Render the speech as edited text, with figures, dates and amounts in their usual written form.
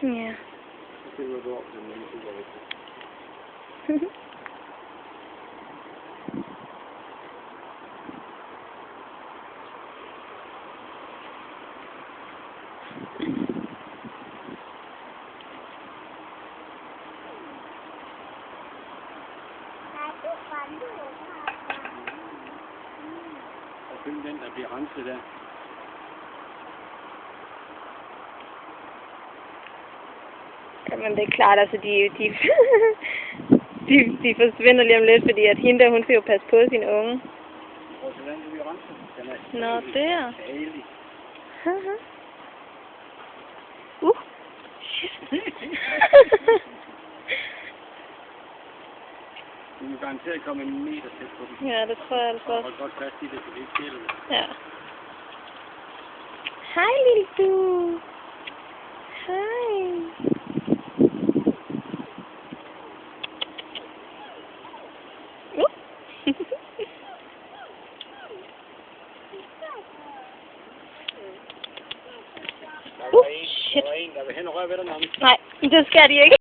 Ja. Og følg den, der bliver renset der. Jamen, det er klart, altså, de forsvinder lige om lidt, fordi at hende der, hun skal jo passe på sine unge. Prøv at se, hvordan det bliver renset. Den er Nå, der. dejlig. Du må garanteret komme en meter tæt på den. Ja, det tror jeg altså Og også. hold godt fast i det, så det ikke skiller det. Ja. Hej, lille du. Hej. Shit. Der var en, der vil hen og røre ved dig, Nanny. Nej, det skal de ikke.